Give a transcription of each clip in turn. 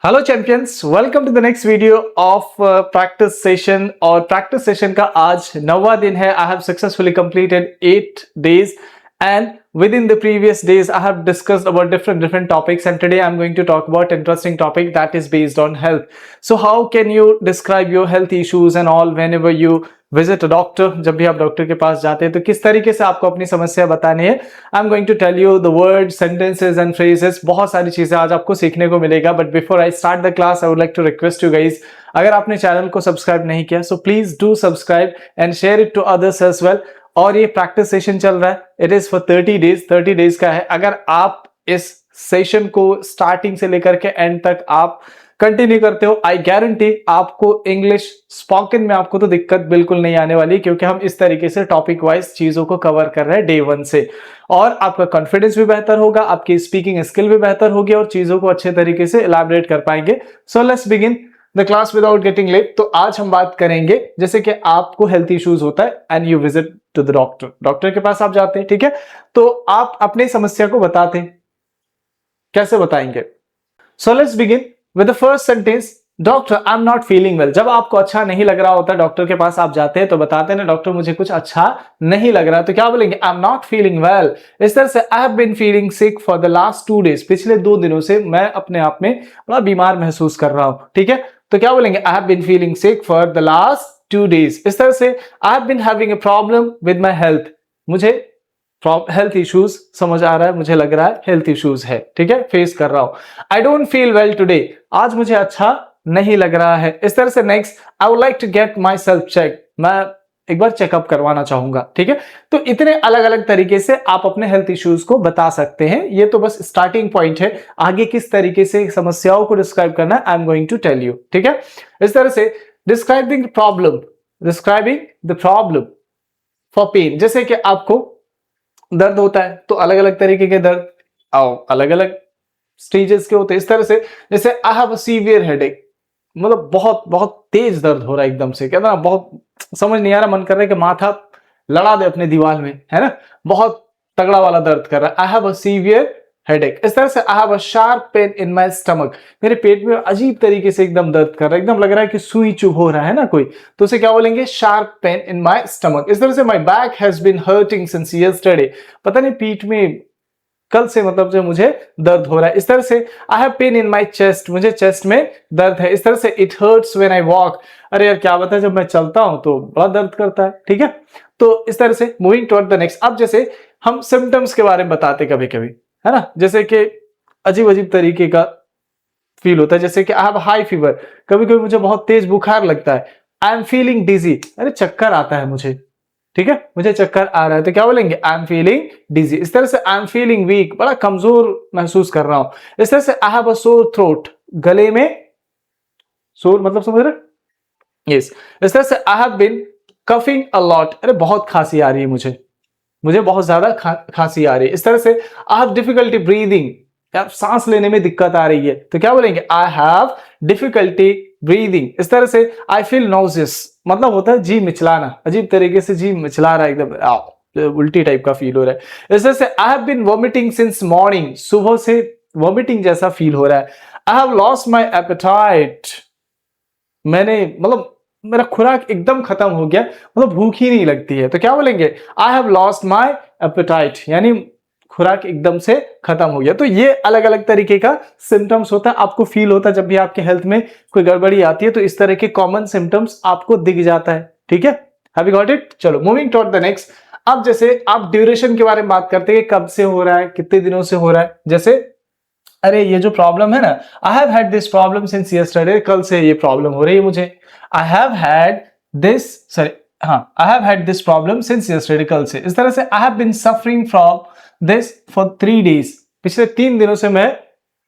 Hello champions, welcome to the next video of practice session. और practice session का आज 9वां दिन है। I have successfully completed 8 days and within the previous days I have discussed about different topics, and today I'm going to talk about interesting topic that is based on health. So how can you describe your health issues and all whenever you visit doctor? जब भी आप doctor के पास जाते हैं तो किस तरीके से आपको अपनी समस्या बतानी है। I am going to tell you the word, sentences and phrases. बहुत सारी चीजें आज आपको सीखने को मिलेगा। But before I start the class I would like to request you guys, अगर आपने चैनल को सब्सक्राइब नहीं किया so please do subscribe and share it to others as well. और ये प्रैक्टिस सेशन चल रहा है, it is for 30 days। 30 days का है। अगर आप इस सेशन को स्टार्टिंग से लेकर के एंड तक आप कंटिन्यू करते हो, आई गारंटी आपको इंग्लिश स्पोकन में आपको तो दिक्कत बिल्कुल नहीं आने वाली, क्योंकि हम इस तरीके से टॉपिक वाइज चीजों को कवर कर रहे हैं डे 1 से। और आपका कॉन्फिडेंस भी बेहतर होगा, आपकी स्पीकिंग स्किल भी बेहतर होगी और चीजों को अच्छे तरीके से इलैबोरेट कर पाएंगे। So let's begin the class without getting late. तो आज हम बात करेंगे जैसे कि आपको हेल्थ इश्यूज होता है and you visit to the doctor. Doctor के पास आप जाते हैं, ठीक है, तो आप अपनी समस्या को बताते हैं। कैसे बताएंगे? सो let's begin with the first sentence, doctor I am not feeling well. जब आपको अच्छा नहीं लग रहा होता, डॉक्टर के पास आप जाते हैं तो बताते हैं ना, डॉक्टर मुझे कुछ अच्छा नहीं लग रहा, तो क्या बोलेंगे? I am not feeling well. इस तरह से I have been feeling sick for the last 2 days, पिछले 2 दिनों से मैं अपने आप में बड़ा बीमार महसूस कर रहा हूं, ठीक है। तो क्या बोलेंगे? I have been feeling sick for the last 2 days। इस तरह से I have been having a problem with my health, मुझे हेल्थ इश्यूज समझ आ रहा है, मुझे लग रहा है हेल्थ इश्यूज है, ठीक है, फेस कर रहा हूं। I don't feel well today, आज मुझे अच्छा नहीं लग रहा है। इस तरह से next, I would like to get myself check, मैं एक बार चेकअप करवाना चाहूंगा, ठीक है। तो इतने अलग अलग तरीके से आप अपने हेल्थ इश्यूज को बता सकते हैं। ये तो बस स्टार्टिंग पॉइंट है, आगे किस तरीके से समस्याओं को डिस्क्राइब करना है I am going to tell you, ठीक है। इस तरह से describing the problem for pain, जैसे कि आपको दर्द होता है तो अलग अलग तरीके के दर्द अलग अलग स्टेजेस के होते हैं। इस तरह से जैसे I have a severe headache, मतलब बहुत बहुत तेज दर्द हो रहा है एकदम से, कहना ना बहुत समझ नहीं आ रहा, मन कर रहा है कि माथा लड़ा दे अपने दीवार में, है ना, बहुत तगड़ा वाला दर्द कर रहा है। I have a severe headache. इस तरह से I have a sharp pain in my stomach, मेरे पेट में अजीब तरीके से एकदम दर्द कर रहा है, एकदम लग रहा है कि सुई चुभ हो रहा है ना कोई, तो उसे क्या बोलेंगे? Sharp pain in my stomach. इस तरह से my back has been hurting since yesterday, पता नहीं पीठ में कल से मतलब जो मुझे दर्द हो रहा है। इस तरह से I have pen in my chest, मुझे चेस्ट में दर्द है। इस तरह से it hurts when I walk, अरे यार क्या बता, जब मैं चलता हूं तो बड़ा दर्द करता है, ठीक है। तो इस तरह से मूविंग टुवर्ड द नेक्स्ट, अब जैसे हम सिम्टम्स के बारे में बताते कभी कभी, है ना, जैसे कि अजीब अजीब तरीके का फील होता है, जैसे कि आई हैव हाई फीवर, कभी कभी मुझे बहुत तेज बुखार लगता है। आई एम फीलिंग डिजी, अरे चक्कर आता है मुझे, ठीक है, मुझे चक्कर आ रहा है, तो क्या बोलेंगे? आई एम फीलिंग डिजी। इस तरह से आई एम फीलिंग वीक, बड़ा कमजोर महसूस कर रहा हूं। इस तरह से I have a sore throat, गले में सोर मतलब समझ रहे? यस। इस तरह से I have been coughing a lot, अरे बहुत खांसी आ रही है मुझे बहुत ज्यादा खांसी आ रही है। इस तरह से आई हैव डिफिकल्टी ब्रीदिंग, यार सांस लेने में दिक्कत आ रही है, तो क्या बोलेंगे? I have difficulty breathing. इस तरह से आई फील नॉजियस, मतलब होता है जी मिचलाना, अजीब तरीके से जी मिचला रहा है, एकदम उल्टी टाइप का फील हो रहा है। इस तरह से I have been vomiting since morning, सुबह से वॉमिटिंग जैसा फील हो रहा है। I have lost my appetite, मैंने मतलब मेरा खुराक एकदम खत्म हो गया, मतलब भूख ही नहीं लगती है, तो क्या बोलेंगे? I have lost my appetite, यानी खुराक एकदम से खत्म हो गया। तो ये अलग अलग तरीके का सिम्टम्स होता है, आपको फील होता है जब भी आपके हेल्थ में कोई गड़बड़ी आती है, तो इस तरह के कॉमन सिम्टम्स आपको दिख जाता है, ठीक है। Have you got it? चलो मूविंग टुवर्ड द नेक्स्ट। अब जैसे आप ड्यूरेशन के बारे में बात करते हैं, कब से हो रहा है, कितने दिनों से हो रहा है। जैसे अरे ये जो प्रॉब्लम है ना, I have had this problem since yesterday, कल से ये प्रॉब्लम हो रही है मुझे। I have had this, sorry, हाँ, I have had this problem since yesterday, कल से। इस तरह से I have been suffering from this for 3 days, पिछले 3 दिनों से मैं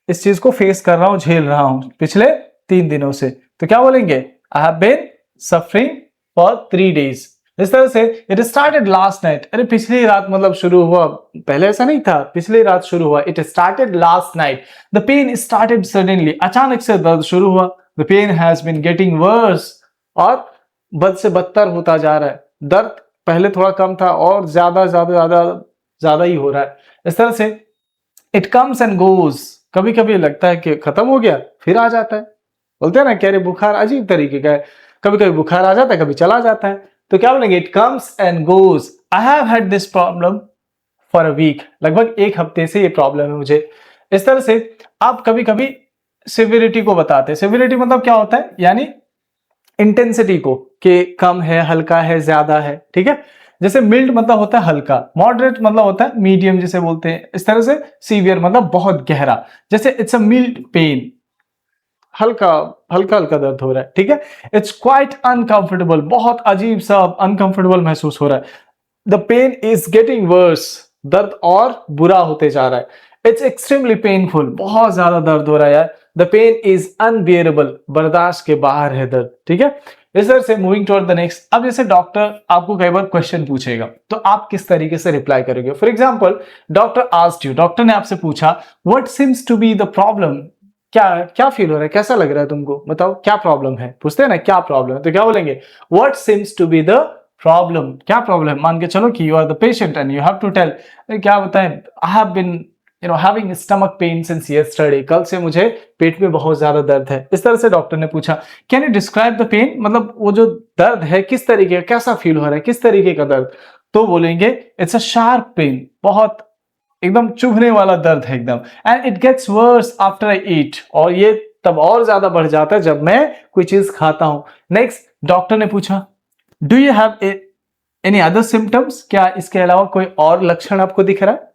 इस चीज को फेस कर रहा हूं, झेल रहा हूं, पिछले 3 दिनों से, तो क्या बोलेंगे? I have been suffering for 3 days। इस तरह से इट स्टार्टेड लास्ट नाइट, अरे पिछली रात मतलब शुरू हुआ, पहले ऐसा नहीं था, पिछली रात शुरू हुआ। It started last night, the pain started suddenly, अचानक से दर्द शुरू हुआ। The pain has been getting worse, और बद से बदतर होता जा रहा है, दर्द पहले थोड़ा कम था और ज्यादा ज्यादा ज्यादा ज्यादा ही हो रहा है। इस तरह से इट कम्स एंड गोज, कभी कभी लगता है कि खत्म हो गया, फिर आ जाता है। बोलते हैं ना कह रहे बुखार अजीब तरीके का है, कभी कभी बुखार आ जाता है, कभी चला जाता है। तो क्या बोलेंगे, it comes and goes. I have had this problem for a week, लगभग एक हफ्ते से ये प्रॉब्लम है मुझे। इस तरह से आप कभी कभी सिविरिटी को बताते हैं। सिविरिटी मतलब क्या होता है, यानी इंटेंसिटी को, कि कम है, हल्का है, ज्यादा है, ठीक है। जैसे मिल्ड मतलब होता है हल्का, मॉडरेट मतलब होता है मीडियम जिसे बोलते हैं। इस तरह से सीवियर मतलब बहुत गहरा, जैसे इट्स अ मिल्ड पेन, हल्का हल्का हल्का दर्द हो रहा है, ठीक है। इट्स क्वाइट अनकंफर्टेबल, बहुत अजीब सा अनकंफर्टेबल महसूस हो रहा है। The pain is getting worse, दर्द और बुरा होते जा रहा है। इट्स एक्सट्रीमली पेनफुल, बहुत ज्यादा दर्द हो रहा है यार। द पेन इज अनबियरेबल, बर्दाश्त के बाहर है दर्द, ठीक है। इस तरह से मूविंग टुवर्ड द नेक्स्ट। अब जैसे डॉक्टर आपको कई बार क्वेश्चन पूछेगा, तो आप किस तरीके से रिप्लाई करोगे। For example, doctor asked you, doctor ने आपसे पूछा what seems to be the problem, क्या क्या फील हो रहा है, कैसा लग रहा है तुमको, बताओ क्या प्रॉब्लम है। पूछते हैं ना क्या प्रॉब्लम है, तो क्या बोलेंगे, what seems to be the problem, क्या प्रॉब्लम। मान के चलो कि you are the patient and you have to tell, क्या बताएं, I have been having stomach pain since yesterday, कल से मुझे पेट में बहुत ज्यादा दर्द है। इस तरह से डॉक्टर ने पूछा, can you describe the pain, मतलब वो जो दर्द है किस तरीके का, कैसा फील हो रहा है, किस तरीके का दर्द। तो बोलेंगे इट्स अ शार्प पेन, बहुत एकदम चुभने वाला दर्द है एकदम। And it gets worse after I eat, और ये तब और ज्यादा बढ़ जाता है जब मैं कोई चीज खाता हूं। नेक्स्ट, डॉक्टर ने पूछा do you have any other symptoms, क्या इसके अलावा कोई और लक्षण आपको दिख रहा है,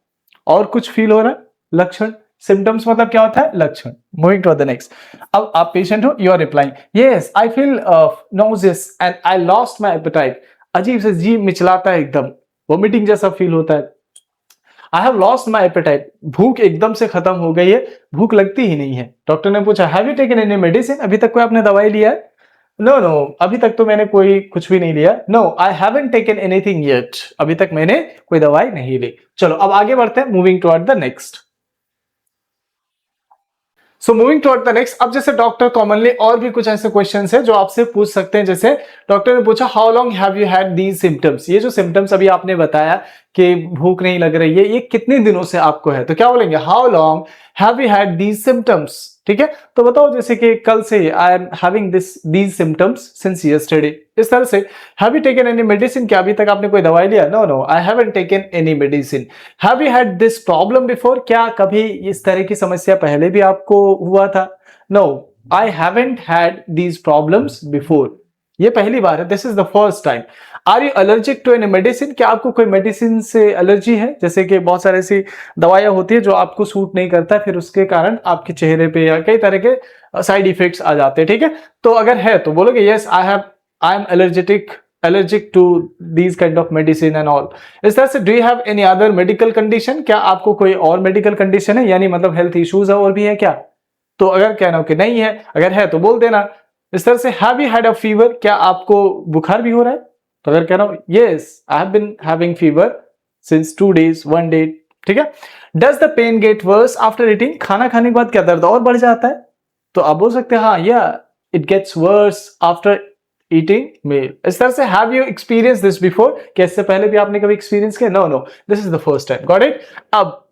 और कुछ फील हो रहा है। लक्षण, सिम्टम्स मतलब क्या होता है, लक्षण। Moving to the next. अब आप पेशेंट हो, you are replying yes I feel nauseous and I lost my appetite, अजीब से जी मिचलाता है, एकदम वोमिटिंग जैसा फील होता है। I have lost my appetite, भूख एकदम से खत्म हो गई है, भूख लगती ही नहीं है। डॉक्टर ने पूछा have you taken any medicine, अभी तक कोई आपने दवाई लिया है। नो नो, अभी तक तो मैंने कोई कुछ भी नहीं लिया। No I haven't taken anything yet, अभी तक मैंने कोई दवाई नहीं ली। चलो अब आगे बढ़ते हैं, moving toward the next. So moving toward the next. अब जैसे डॉक्टर कॉमनली और भी कुछ ऐसे क्वेश्चंस है जो आपसे पूछ सकते हैं। जैसे डॉक्टर ने पूछा how long have you had these symptoms, ये जो सिम्टम्स अभी आपने बताया कि भूख नहीं लग रही है, ये कितने दिनों से आपको है। तो क्या बोलेंगे, how long have you had these symptoms, ठीक है। तो बताओ जैसे कि कल से I am having these symptoms since yesterday. इस तरह से have you taken any medicine, क्या अभी तक आपने कोई दवाई लिया। No no I haven't taken any medicine. Have you had this problem before, क्या कभी इस तरह की समस्या पहले भी आपको हुआ था। No I haven't had these problems before, ये पहली बार है, this is the first time. Are you allergic to any medicine, क्या आपको कोई मेडिसिन से एलर्जी है। जैसे कि बहुत सारी ऐसी दवाइयां होती है जो आपको सूट नहीं करता, फिर उसके कारण आपके चेहरे पे या कई तरह के साइड इफेक्ट्स आ जाते हैं, ठीक है। तो अगर है तो बोलोगे yes I am allergic to these kind of medicine and all. इस तरह से do you have any other medical condition, क्या आपको कोई और मेडिकल कंडीशन है, यानी मतलब हेल्थ इश्यूज है और भी है क्या। तो अगर कहना हो कि नहीं है, अगर है तो बोल देना। इस तरह से have you had a fever, क्या आपको बुखार भी हो रहा है। तो अगर कहना हो yes I have been having fever since 2 days 1 day, ठीक है। Does the pain get worse after eating, खाना खाने के बाद क्या दर्द और बढ़ जाता है। तो आप बोल सकते हैं हाँ या it gets worse after eating meal. इस तरह से have you experience this before, क्या इससे पहले भी आपने कभी एक्सपीरियंस किया। No no this is the first time, got it. अब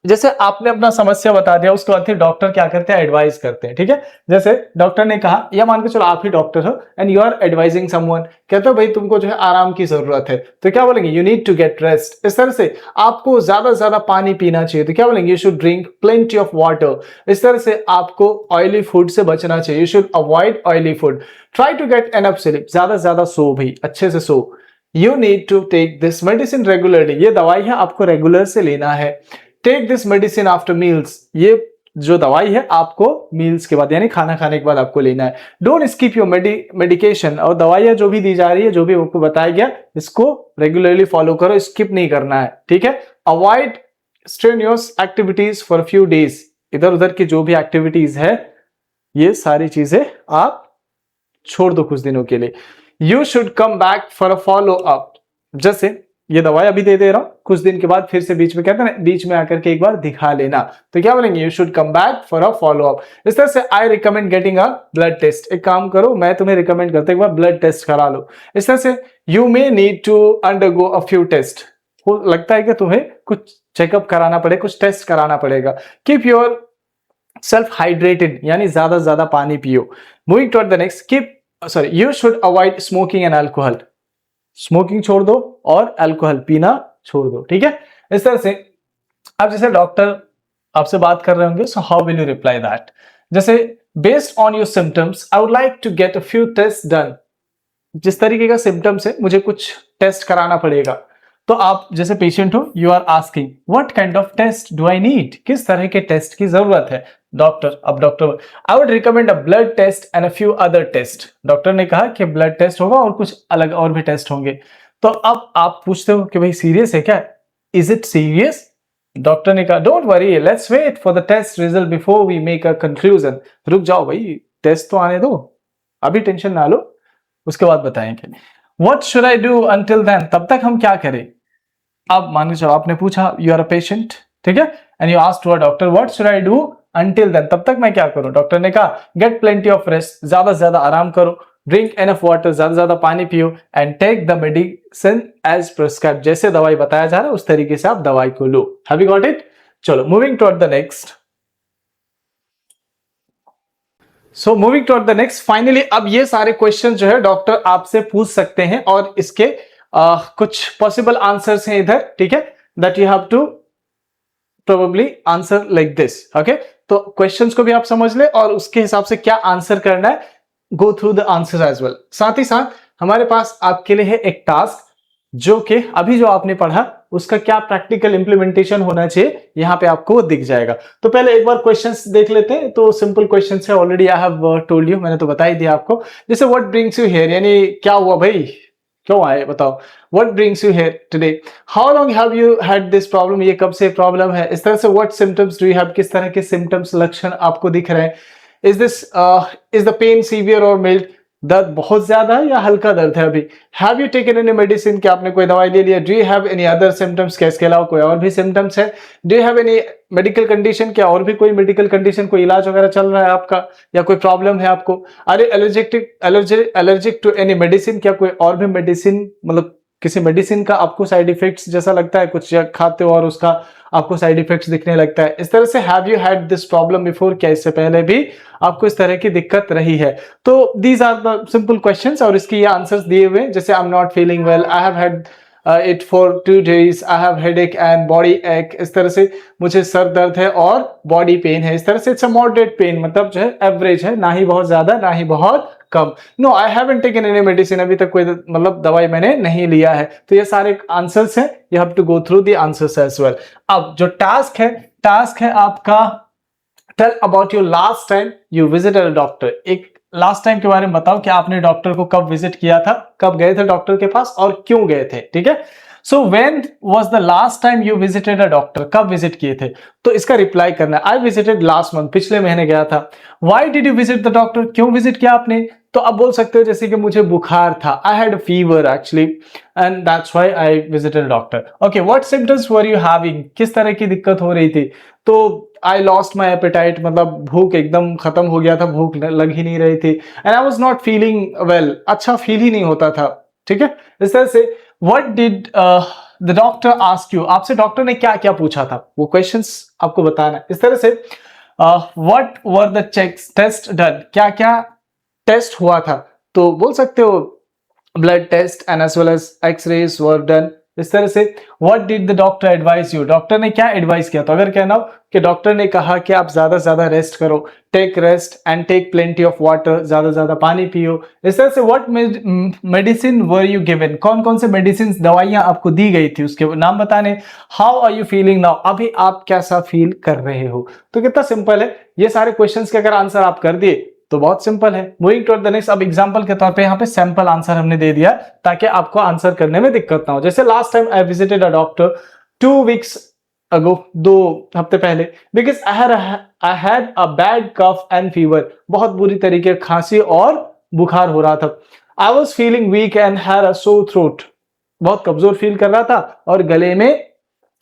जैसे आपने अपना समस्या बता दिया, उसके बाद फिर डॉक्टर क्या करते हैं, एडवाइस करते हैं, ठीक है। जैसे डॉक्टर ने कहा, या मान के चलो आप ही डॉक्टर हो and you are advising someone, कहते हो भाई तुमको जो है आराम की जरूरत है, तो क्या बोलेंगे, you need to get rest. इस तरह से आपको ज्यादा से ज्यादा पानी पीना चाहिए, तो क्या बोलेंगे, you should drink plenty of water. इस तरह से आपको ऑयली फूड से बचना चाहिए, you should avoid oily food. Try to get enough sleep, ज्यादा से ज्यादा सो भाई, अच्छे से सो। You need to take this medicine regularly, ये दवाई है आपको रेगुलर से लेना है। Take this medicine after meals, ये जो दवाई है आपको मील्स के बाद यानी खाना खाने के बाद आपको लेना है। डोंट स्किप योर मेडिकेशन, और दवाइयां जो भी दी जा रही है, जो भी आपको बताया गया, इसको रेगुलरली फॉलो करो, स्किप नहीं करना है, ठीक है। Avoid strenuous activities for few days, इधर उधर की जो भी एक्टिविटीज है ये सारी चीजें आप छोड़ दो कुछ दिनों के लिए। You should come back for a follow up, जैसे ये दवाई अभी दे रहा हूं, कुछ दिन के बाद फिर से बीच में कहते हैं ना, बीच में आकर के एक बार दिखा लेना। तो क्या बोलेंगे, you should come back for a follow up. इस तरह से I recommend getting a blood test, एक काम करो मैं तुम्हें रिकमेंड करता हूं एक बार ब्लड टेस्ट करा लो। इस तरह से you may need to undergo a few test, लगता है कि तुम्हें कुछ चेकअप कराना पड़ेगा, कुछ टेस्ट कराना पड़ेगा। कीप योर सेल्फ हाइड्रेटेड यानी ज्यादा पानी पियो। Moving toward the next, you should avoid smoking and alcohol. Smoking छोड़ दो और अल्कोहल पीना छोड़ दो, ठीक है। इस तरह से अब जैसे डॉक्टर आपसे बात कर रहे होंगे, so how will you reply that? जैसे based on your symptoms I would like to get a few test done. जिस तरीके का सिम्टम्स है मुझे कुछ टेस्ट कराना पड़ेगा। तो आप जैसे पेशेंट हो, you are asking what kind of test do I need, किस तरह के टेस्ट की जरूरत है। डॉक्टर, अब doctor, I would recommend a blood test and a few other test. Doctor ने कहा कि ब्लड टेस्ट होगा और कुछ अलग और भी टेस्ट होंगे। तो अब आप पूछते हो कि भाई सीरियस है क्या, इज इट सीरियस? डॉक्टर ने कहा don't worry, let's wait for the test result before we make a conclusion. रुक जाओ भाई, टेस्ट तो आने दो, अभी टेंशन ना लो, उसके बाद बताएंगे। What should I do until then, तब तक हम क्या करें? अब मान के चलो आपने पूछा, यू आर अ पेशेंट, ठीक है, and you asked to a doctor what should I do until then, तब तक मैं क्या करूं? डॉक्टर ने कहा गेट प्लेंटी ऑफ रेस्ट, ज्यादा से ज्यादा आराम करो, ड्रिंक एनफ वाटर, ज्यादा से ज्यादा पानी पियो, and take the medicine as prescribe, जैसे दवाई बताया जा रहा है उस तरीके से आप दवाई को लो। Have you got it? चलो moving toward the next. So moving toward the next, finally अब ये सारे क्वेश्चन जो है डॉक्टर आपसे पूछ सकते हैं और इसके कुछ पॉसिबल आंसर्स हैं इधर, ठीक है, that you have to probably answer like this, okay. तो क्वेश्चंस को भी आप समझ ले और उसके हिसाब से क्या आंसर करना है, go through the answers as well. साथ ही साथ हमारे पास आपके लिए है एक टास्क, जो कि अभी जो आपने पढ़ा उसका क्या प्रैक्टिकल इंप्लीमेंटेशन होना चाहिए, यहां पे आपको दिख जाएगा। तो पहले एक बार क्वेश्चंस देख लेते हैं। तो सिंपल क्वेश्चंस है, already I have told you, मैंने तो बता ही दिया आपको। जैसे व्हाट ब्रिंग्स यू हियर, यानी क्या हुआ भाई, क्यों आए बताओ। What brings you here today, how long have you had this problem, ये कब से प्रॉब्लम है। इस तरह से what symptoms do you have, किस तरह के सिम्टम्स लक्षण आपको दिख रहे हैं। इज द पेन सीवियर और मिल्ड, दर्द बहुत ज्यादा है या हल्का दर्द है अभी। Have you taken any medicine, क्या आपने कोई दवाई ले लिया। Do you have any other symptoms, क्या इसके अलावा कोई और भी सिम्टम्स है। Do you have any medical condition, क्या और भी कोई मेडिकल कंडीशन, कोई इलाज वगैरह चल रहा है आपका, या कोई प्रॉब्लम है आपको। Are you allergic to any medicine, क्या कोई और भी मेडिसिन, मतलब किसी मेडिसिन का आपको साइड इफेक्ट्स जैसा लगता है, कुछ खाते हो और उसका आपको साइड इफेक्ट्स दिखने लगता है। इस तरह से have you had this problem before, क्या इससे पहले भी आपको इस तरह की दिक्कत रही है। तो these are the simple questions और इसके ये आंसर्स दिए हुए। जैसे I am not feeling well, I have had it for 2 days, I have headache and body ache, इस तरह से मुझे सर दर्द है और बॉडी पेन है। इस तरह से इट्स अ मॉडरेट पेन, मतलब जो है एवरेज है, ना ही बहुत ज्यादा ना ही बहुत कम। No I haven't taken any medicine, अभी तक कोई मतलब दवाई मैंने नहीं लिया है। तो ये सारे आंसर्स हैं, you have to go through the answers as well. अब जो टास्क है आपका, tell about your last time you visited a doctor. एक लास्ट टाइम के बारे में बताओ कि आपने डॉक्टर को कब विजिट किया था, कब गए थे डॉक्टर के पास और क्यों गए थे, ठीक है। So when was the last time you visited a doctor, कब विजिट किए थे। तो इसका रिप्लाई करना है, आई विजिटेड लास्ट मंथ, पिछले महीने गया था। Why did you visit the doctor, क्यों विजिट किया आपने। तो आप बोल सकते हो जैसे कि मुझे बुखार था, आई had a fever actually and that's why I visited doctor. Okay, what symptoms were you having, किस तरह की दिक्कत हो रही थी। तो आई लॉस्ट माई एपेटाइट, मतलब भूख एकदम खत्म हो गया था, भूख लग ही नहीं रही थी। And I was not feeling well, अच्छा फील ही नहीं होता था, ठीक है। इस तरह से what did the doctor ask you, आपसे डॉक्टर ने क्या क्या पूछा था, वो क्वेश्चंस आपको बताना है। इस तरह से what were the test done, क्या क्या टेस्ट हुआ था। तो बोल सकते हो blood test and as well as x-rays were done. इस तरह से what did the doctor advise you, doctor ने क्या एडवाइस किया। तो अगर कहना हो कि डॉक्टर ने कहा कि आप ज्यादा से ज्यादा रेस्ट करो, take rest and take plenty of water, ज्यादा से ज्यादा पानी पियो। इस तरह से what medicine were you given, कौन कौन से मेडिसिन दवाइयां आपको दी गई थी उसके नाम बताने। How are you feeling now, अभी आप कैसा फील कर रहे हो। तो कितना सिंपल है, ये सारे क्वेश्चंस के अगर आंसर आप कर दिए तो बहुत सिंपल है। मूविंग टुवर्ड द नेक्स्ट, अब एग्जांपल के तौर पे यहाँ पे सैंपल आंसर हमने दे दिया ताकि आपको आंसर करने में दिक्कत ना हो। जैसे last time I visited a doctor 2 weeks ago, 2 हफ्ते पहले, because I had a bad cough and fever, बहुत बुरी तरीके खांसी और बुखार हो रहा था। I was feeling weak and had a sore throat, बहुत कमजोर फील कर रहा था और गले में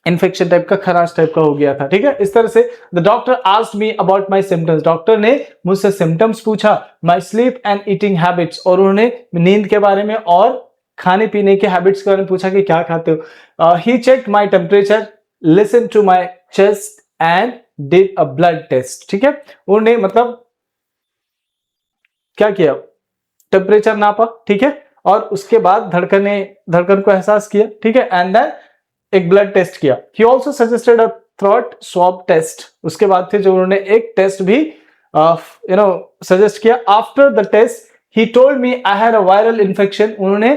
इन्फेक्शन टाइप का, खराश टाइप का हो गया था, ठीक है। इस तरह से the doctor asked me about my symptoms, doctor ने मुझसे सिम्टम्स पूछा, my sleep and eating habits, और उन्होंने नींद के बारे में और खाने पीने के हैबिट्स के बारे में पूछा कि क्या खाते हो। He checked my temperature, listen to my chest and did a blood test, ठीक है, उन्होंने मतलब क्या किया, टेम्परेचर नापा, ठीक है, और उसके बाद धड़कन को एहसास किया, ठीक है, एंड देन एक ब्लड टेस्ट किया। He also suggested a throat swab test, उसके बाद फिर जो उन्होंने एक टेस्ट भी सजेस्ट किया। After the test he told me I had a viral infection, उन्होंने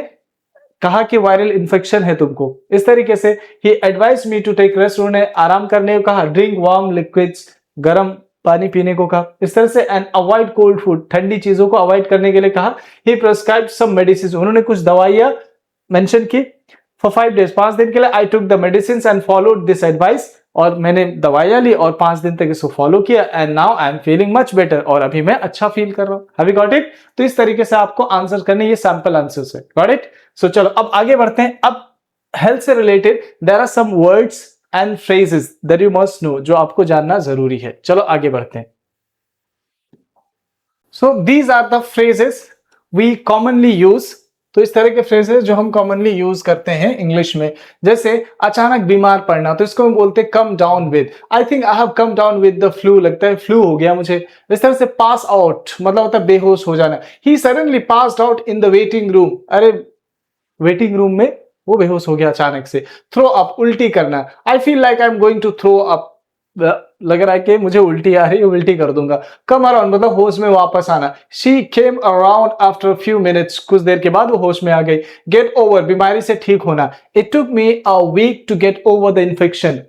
कहा कि वायरल इन्फेक्शन है तुमको, इस तरीके से। He advise me to take rest, उन्होंने आराम करने को कहा। ड्रिंक वार्म लिक्विड्स, गर्म पानी पीने को कहा, इस तरह से। एंड अवॉइड कोल्ड फूड, ठंडी चीजों को अवॉइड करने के लिए कहा। ही प्रिस्क्राइब्ड सम मेडिसिन, उन्होंने कुछ दवाइयां मेंशन की। फॉर 5 days, 5 दिन के लिए। I took the medicine and followed this advice, और मैंने दवाइयां ली और 5 दिन तक इसको फॉलो किया। And now I am feeling much better, और अभी मैं अच्छा फील कर रहा हूं। Have you got it? तो इस तरीके से आपको आंसर करने, ये सैंपल आंसर्स है। Got it? सो चलो अब आगे बढ़ते हैं। अब हेल्थ से related there are some words and phrases that you must know, जो आपको जानना जरूरी है। चलो आगे बढ़ते हैं। So these are the phrases we commonly use. तो इस तरह के फ्रेजेस जो हम कॉमनली यूज करते हैं इंग्लिश में, जैसे अचानक बीमार पड़ना, तो इसको हम बोलते हैं come down with. I think I have come down with the flu, लगता है फ्लू हो गया मुझे। इस तरह से पास आउट मतलब होता है बेहोश हो जाना। He suddenly passed out in the waiting room, अरे वेटिंग रूम में वो बेहोश हो गया अचानक से। थ्रो अप, उल्टी करना। I feel like I am going to throw up, लग रहा है कि मुझे उल्टी आ रही है, उल्टी कर दूंगा। कम अराउंड मतलब होश में वापस आना। She came around after few minutes, कुछ देर के बाद वो होश में आ गई। गेट ओवर, बीमारी से ठीक होना। It took me a week to get over the infection,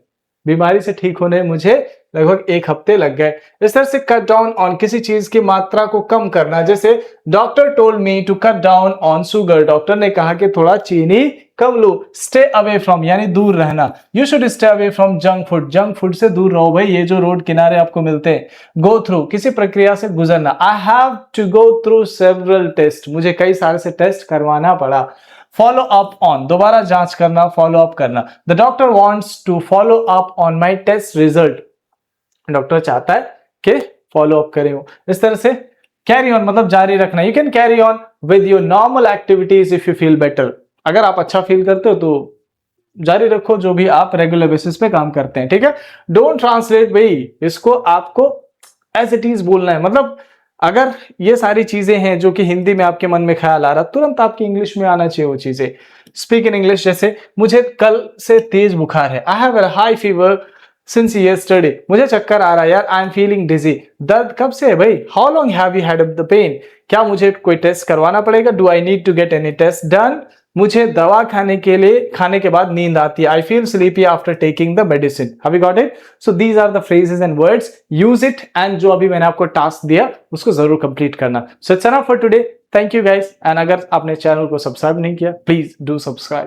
बीमारी से ठीक होने मुझे लगभग 1 हफ्ते लग गए। इस तरह से कट डाउन ऑन, किसी चीज की मात्रा को कम करना। जैसे doctor told me to cut down on sugar, doctor ने कहा कि थोड़ा चीनी कम लो। स्टे अवे फ्रॉम यानी दूर रहना। You should stay away from junk food, junk food से दूर रहो भाई, ये जो रोड किनारे आपको मिलते हैं। गो थ्रू, किसी प्रक्रिया से गुजरना। I have to go through several test, मुझे कई सारे से टेस्ट करवाना पड़ा। फॉलो अप ऑन, दोबारा जांच करना, फॉलो अप करना। The doctor wants to follow up on my test result, doctor चाहता है कि फॉलो अप करें वो। इस तरह से कैरी ऑन मतलब जारी रखना। You can carry on with your normal activities if you feel better, अगर आप अच्छा फील करते हो तो जारी रखो जो भी आप रेगुलर बेसिस पे काम करते हैं, ठीक है। डोंट ट्रांसलेट भाई, इसको आपको एज इट इज बोलना है। मतलब अगर ये सारी चीजें हैं जो कि हिंदी में आपके मन में ख्याल आ रहा, तुरंत आपकी इंग्लिश में आना चाहिए वो चीजें। स्पीक इन इंग्लिश, जैसे मुझे कल से तेज बुखार है। I have a high fever since yesterday, मुझे चक्कर आ रहा है यार। आई एम फीलिंग डिजी, दर्द कब से है भाई। How long have you had the pain, क्या मुझे कोई टेस्ट करवाना पड़ेगा। Do I need to get any test done, मुझे दवा खाने के बाद नींद आती है। I feel sleepy after taking the medicine. Have you got it? So these are the phrases and words, use it. And जो अभी मैंने आपको टास्क दिया उसको जरूर कंप्लीट करना। So it's enough for today, thank you guys. And अगर आपने चैनल को सब्सक्राइब नहीं किया, प्लीज डू सब्सक्राइब।